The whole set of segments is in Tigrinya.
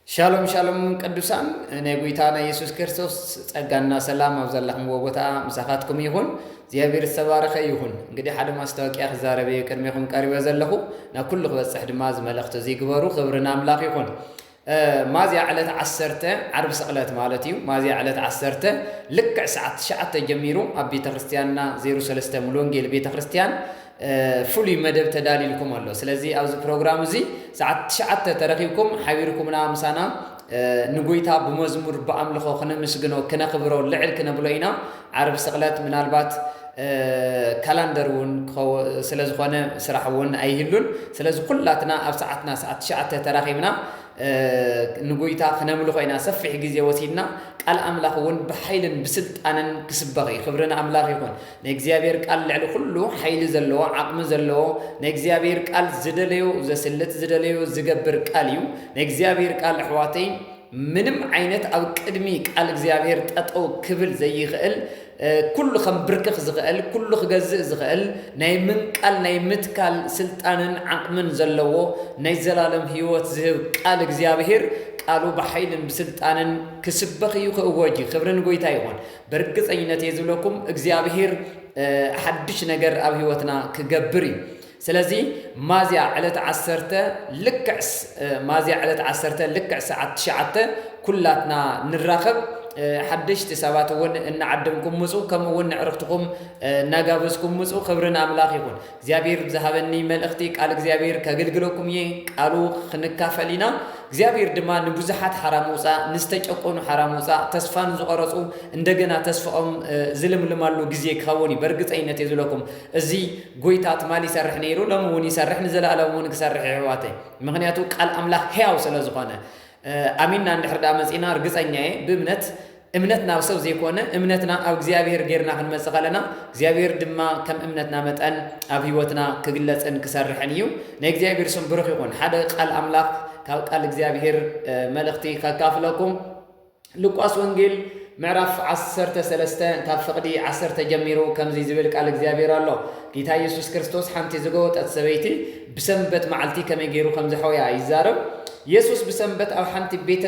ሻሎም ሻሎም ቅዱሳን ነጉይታና ኢየሱስ ክርስቶስ ጸጋና ሰላም አብዛላህም ወቦታ ምሳኻትኩም ይሁን እግዚአብሔር ተባረከ ይሁን። እንግዲህ ሓደ ማስታወቂያ ክዛረበ ቅድሚኩም ቀሪበ ዘለኹ ና ኩሉ ክበጽሕ ድማ ዝመልእኽቲ ዝግበሩ ክብርና አምላኽ ይሁን። ማዝያ ዕለት 10 ዓርብ ስቕለት ማለት እዩ። ማዝያ ዕለት 10 ልክዕ ሰዓት 9 ጀሚሩ ኣብ ቤተ ክርስቲያንና 03 ሙሉ ወንጌል ቤተ ክርስቲያን ፍሉይ መደብ ተዳሊልኩም ኣሎ። ስለዚ ኣብዚ ፕሮግራም እዚ ሰዓት 9 ተረኺብኩም ሓቢርኩምና ምሳና ንጎይታ ብመዝሙር ብኣምልኾ ክነምስግኖ ክነኽብሮ ልዕል ክነብሎ ኢና። ዓርብ ስቕለት ምናልባት ካላንደር እውን ስለ ዝኾነ ስራሕ እውን ኣይህሉን። ስለዚ ኩላትና ኣብ ሰዓትና ሰዓት 9 ተራኺብና ንጎይታ ክነምልኾ ኢና። ሰፊሕ ግዜ ወሲድና ቃል ኣምላኽ እውን ብሓይልን ብስልጣንን ክስበኽ ክብርና ኣምላኽ ይኹን። ናይ እግዚአብሔር ቃል ልዕሊ ኩሉ ሓይሊ ዘለዎ ዓቕሚ ዘለዎ ናይ እግዚአብሔር ቃል ዝደለዮ ዘስልጥ ዝደለዮ ዝገብር ቃል እዩ። ናይ እግዚአብሔር ቃል ኣሕዋተይ ምንም ዓይነት ኣብ ቅድሚ ቃል እግዚአብሔር ጠጠው ክብል ዘይኽእል ኩሉ ከምብርክኽ ዝኽእል ኩሉ ክገዝእ ዝኽእል ናይ ምንቃል ናይ ምትካል ስልጣንን ዓቕምን ዘለዎ ናይ ዘላለም ህይወት ዝህብ ቃል እግዚአብሔር ቃሉ በሓይልን ብስልጣንን ክስበኽ እዩ ክእወጅ ክብርን ጎይታ ይኹን። በርግፀኝነት የዝብለኩም እግዚአብሔር ሓድሽ ነገር ኣብ ህይወትና ክገብር እዩ። ስለዚ ማዝያ ዕለት 10 ልክዕ ሰዓት 9 ኩላትና ንራኸብ። ሓድሽቲ ሰባት እውን እናዓደምኩም ምፁ ከምኡ እውን ንዕርኽትኩም እናጋበዝኩም ምፁ ክብርን ኣምላኽ ይኹን። እግዚአብሔር ዝሃበኒ መልእኽቲ ቃል እግዚአብሔር ከገልግለኩም እየ ቃሉ ክንካፈል ኢና። እግዚአብሔር ድማ ንብዙሓት ሓራም ውፃእ ንዝተጨቆኑ ሓራም ውፃእ ተስፋን ዝቆረፁ እንደገና ተስፋኦም ዝልምልማሉ ግዜ ክኸውን እዩ። በርግፀኝነት የዝብለኩም እዚ ጎይታ ትማል ይሰርሕ ነይሩ ሎሚ እውን ይሰርሕ ንዘለኣለም እውን ክሰርሕ ኣሕዋተይ። ምክንያቱ ቃል ኣምላኽ ሕያው ስለ ዝኾነ ኣሚንና እንድሕር ዳ መፂና ርግፀኛ እየ ብእምነት እምነት ናብ ሰብ ዘይኮነ እምነትና ኣብ እግዚአብሔር ጌርና ክንመጽእ ከለና እግዚአብሔር ድማ ከም እምነትና መጠን ኣብ ህይወትና ክግለጽን ክሰርሕን እዩ። ናይ እግዚአብሔር ስም ብሩኽ ይኹን። ሓደ ቃል ኣምላኽ ካብ ቃል እግዚአብሔር መልእኽቲ ከካፍለኩም ሉቃስ ወንጌል ምዕራፍ 13 ካብ ፍቕዲ 10 ጀሚሩ ከምዚ ዝብል ቃል እግዚአብሔር ኣሎ። ጌታ ኢየሱስ ክርስቶስ ሓንቲ ዝገወጠት ሰበይቲ ብሰንበት መዓልቲ ከመይ ገይሩ ከም ዝሐውያ ይዛረብ። ኢየሱስ ብሰንበት ኣብ ሓንቲ ቤት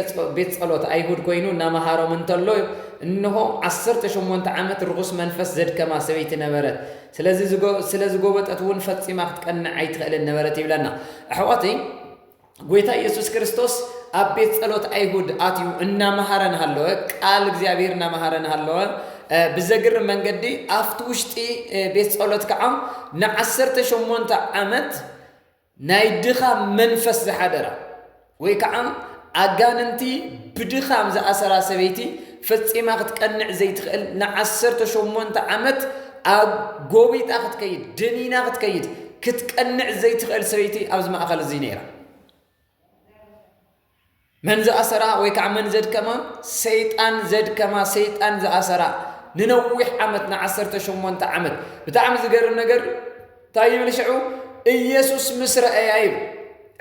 ጸሎት ኣይሁድ ኮይኑ እናመሃሮም እንተሎ እንሆ 18 ዓመት ርኩስ መንፈስ ዘድከማ ሰበይቲ ነበረት። ስለ ዝጎበጠት እውን ፈጺማ ክትቀንዕ ኣይትኽእልን ነበረት ይብለና። ኣሕዋተይ ጎይታ ኢየሱስ ክርስቶስ ኣብ ቤት ጸሎት ኣይሁድ ኣትዩ እናመሃረን ሃለወ ቃል እግዚአብሔር እናመሃረን ሃለወ። ብዘግርም መንገዲ ኣብቲ ውሽጢ ቤት ጸሎት ከዓ ን18 ዓመት ናይ ድኻም መንፈስ ዝሓደራ ወይ ከዓ ኣጋንንቲ ብድኻም ዝኣሰራ ሰበይቲ ፈጺማ ክትቀንዕ ዘይትኽእል ን18 ዓመት ኣብ ጎቢጣ ክትከይድ ደኒና ክትከይድ ክትቀንዕ ዘይትኽእል ሰበይቲ ኣብዚ ማእኸል እዚ ነይራ። መን ዝኣሰራ ወይ ከዓ መን ዘድከማ? ሰይጣን ዘድከማ ሰይጣን ዝኣሰራ ንነዊሕ ዓመት ን18 ዓመት። ብጣዕሚ ዝገርም ነገር እንታይ ይብል ሽዑ ኢየሱስ ምስ ረአያ ይብል።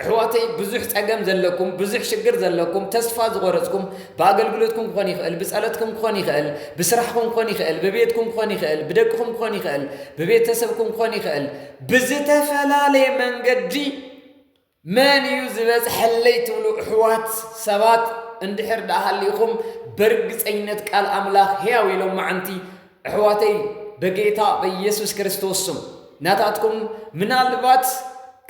ኣሕዋተይ ብዙሕ ፀገም ዘለኩም ብዙሕ ሽግር ዘለኩም ተስፋ ዝቆረፅኩም ብኣገልግሎትኩም ክኾን ይኽእል ብጸሎትኩም ክኾን ይኽእል ብስራሕኩም ክኾን ይኽእል ብቤትኩም ክኾን ይኽእል ብደቅኩም ክኾን ይኽእል ብቤተሰብኩም ክኾን ይኽእል ብዝተፈላለየ መንገዲ መን እዩ ዝበፅሐለይ ትብሉ ኣሕዋት ሰባት እንድሕር ዳሃሊኹም በርግፀኝነት ቃል ኣምላኽ ሕያው ኢሎም መዓንቲ ኣሕዋተይ በጌታ በኢየሱስ ክርስቶስ ስም ናታትኩም ምናልባት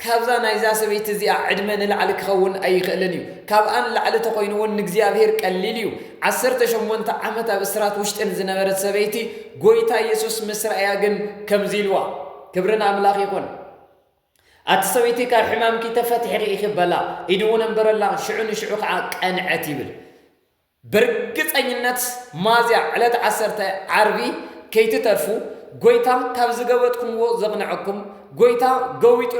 ካብዛ ናይዛ ሰበይቲ እዚኣ ዕድመ ንላዕሊ ክኸውን ኣይኽእልን እዩ። ካብኣ ንላዕሊ ተኮይኑ እውን ንእግዚአብሔር ቀሊል እዩ። 18 ዓመት ኣብ እስራት ውሽጥን ዝነበረት ሰበይቲ ጎይታ ኢየሱስ ምስ ረአያ ግን ከምዚ ኢልዋ ክብርን ኣምላኽ ይኹን። ኣቲ ሰበይቲ ካብ ሕማምኪ ተፈትሒ ርኢኺ በላ ኢዱ እውን እንበረላ ሽዑ ንሽዑ ከዓ ቀንዐት ይብል። በርግፀኝነት ማዝያ ዕለት 10 ዓርቢ ከይትተርፉ ጎይታ ካብ ዝገበጥኩምዎ ዘቕንዐኩም ጎይታ ገዊጡ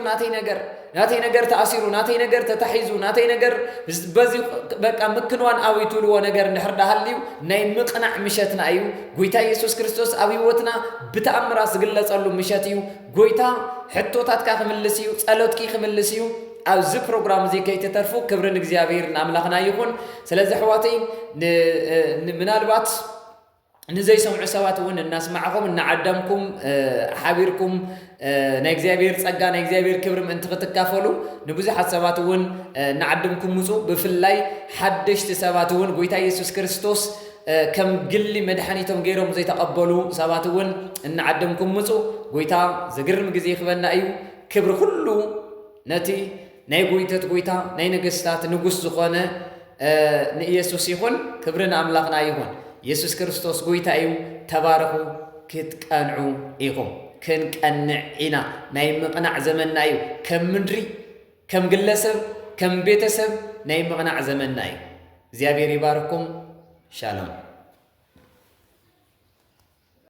ናተይ ነገር ተኣሲሩ ናተይ ነገር ተታሒዙ ናተይ ነገር በዚ በቃ ምክንዋን ኣዊትልዎ ነገር እንድሕር ዳሃልዩ ናይ ምቕናዕ ምሸትና እዩ። ጎይታ ኢየሱስ ክርስቶስ ኣብ ህይወትና ብተኣምራት ዝግለጸሉ ምሸት እዩ። ጎይታ ሕቶታትካ ክምልስ እዩ ጸሎትኪ ክምልስ እዩ። ኣብዚ ፕሮግራም እዚ ከይትተርፉ ክብርን እግዚአብሔር ንኣምላኽና ይኹን። ስለዚ ኣሕዋተይ ምናልባት نزي سمع سوات ون الناس معكم إن عدمكم حبيركم نجزابير تصقى نجزابير كبر من تتكافلوا نبزح سوات ون نعدمكم مزو بفلاي حدش سوات ون قويتا يسوع كريستوس كم قلي مدحنيتهم غيرهم زي تقبلوا سوات ون نعدمكم مزو قويتا زقرم جزي خبنا أيو كبر كله نتي ناي قويتا ناي نجستات نجس زخانة يسوع يكون كبرنا أملاقنا يكون يسوع كريستوس قويتا أيو تباركوا كتقنعوا إيهم كن قنعنا ناي مقنع زمننا أيو كم مندري كم قلسب كم بيتسب ناي مقنع زمننا أيو زيابير يباركم شالوم